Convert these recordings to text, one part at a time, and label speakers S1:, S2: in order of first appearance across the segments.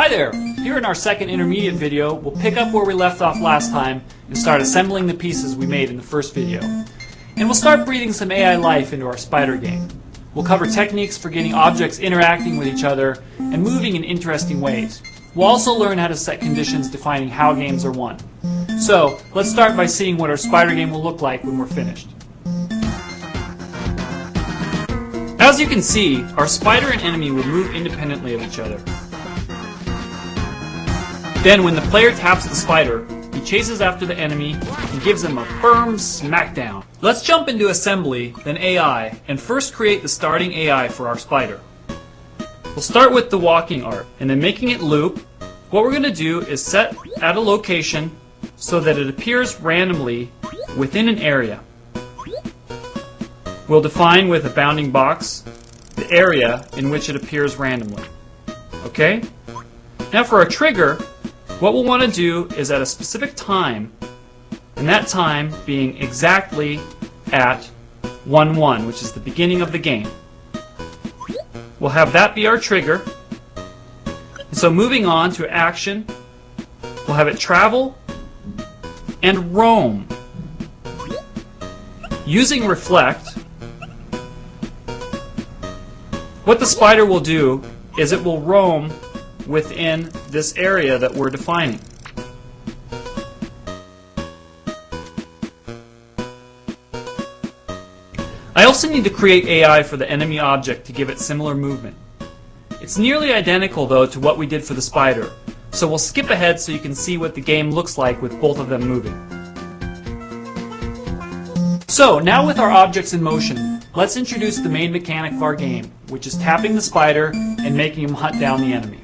S1: Hi there! Here in our second intermediate video, we'll pick up where we left off last time and start assembling the pieces we made in the first video. And we'll start breathing some AI life into our spider game. We'll cover techniques for getting objects interacting with each other and moving in interesting ways. We'll also learn how to set conditions defining how games are won. So, let's start by seeing what our spider game will look like when we're finished. As you can see, our spider and enemy will move independently of each other. Then when the player taps the spider, he chases after the enemy and gives him a firm smackdown. Let's jump into assembly, then AI, and first create the starting AI for our spider. We'll start with the walking art, and then making it loop. What we're going to do is set at a location so that it appears randomly within an area. We'll define with a bounding box the area in which it appears randomly. Okay? Now for our trigger, what we'll want to do is at a specific time, and that time being exactly at 1-1, which is the beginning of the game. We'll have that be our trigger. And so moving on to action, we'll have it travel and roam. Using reflect, what the spider will do is it will roam within this area that we're defining. I also need to create AI for the enemy object to give it similar movement. It's nearly identical though to what we did for the spider, so we'll skip ahead so you can see what the game looks like with both of them moving. So now with our objects in motion, let's introduce the main mechanic of our game, which is tapping the spider and making him hunt down the enemy.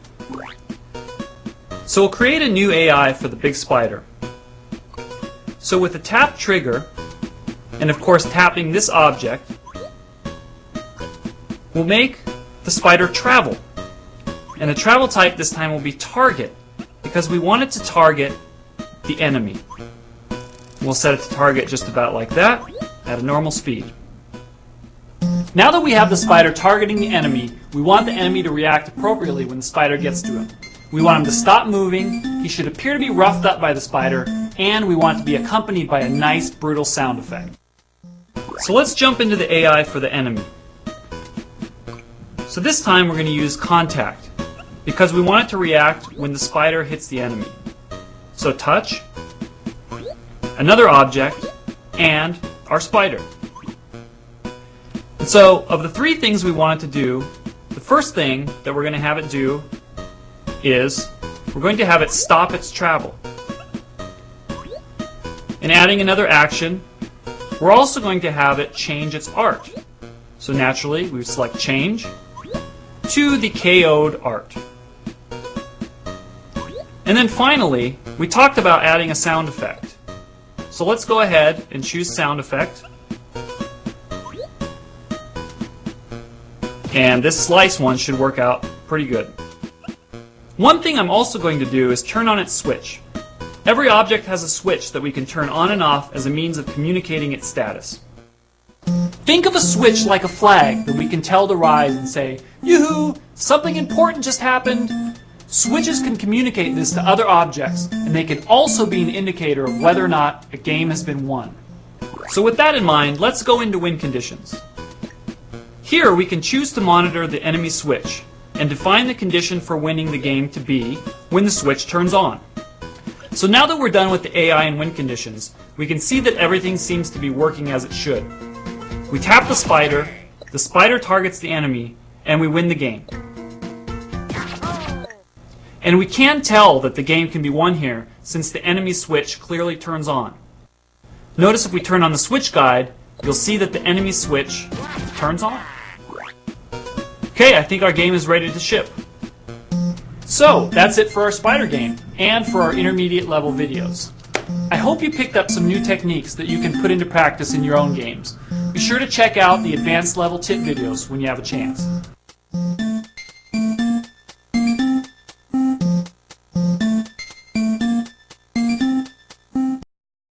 S1: So we'll create a new AI for the big spider. So with the tap trigger, and of course tapping this object, we'll make the spider travel. And the travel type this time will be target, because we want it to target the enemy. We'll set it to target just about like that, at a normal speed. Now that we have the spider targeting the enemy, we want the enemy to react appropriately when the spider gets to him. We want him to stop moving, he should appear to be roughed up by the spider, and we want it to be accompanied by a nice, brutal sound effect. So let's jump into the AI for the enemy. So this time we're going to use contact, because we want it to react when the spider hits the enemy. So touch, another object, and our spider. And so, of the three things we want it to do, the first thing that we're going to have it do is we're going to have it stop its travel. And adding another action, we're also going to have it change its art. So naturally, we select change to the KO'd art. And then finally, we talked about adding a sound effect. So let's go ahead and choose sound effect. And this slice one should work out pretty good. One thing I'm also going to do is turn on its switch. Every object has a switch that we can turn on and off as a means of communicating its status. Think of a switch like a flag that we can tell to rise and say, "Yoo-hoo! Something important just happened!" Switches can communicate this to other objects, and they can also be an indicator of whether or not a game has been won. So with that in mind, let's go into win conditions. Here we can choose to monitor the enemy switch and define the condition for winning the game to be when the switch turns on. So now that we're done with the AI and win conditions, we can see that everything seems to be working as it should. We tap the spider targets the enemy, and we win the game. And we can tell that the game can be won here since the enemy switch clearly turns on. Notice if we turn on the switch guide, you'll see that the enemy switch turns on. Okay, I think our game is ready to ship. So, that's it for our spider game, and for our intermediate level videos. I hope you picked up some new techniques that you can put into practice in your own games. Be sure to check out the advanced level tip videos when you have a chance.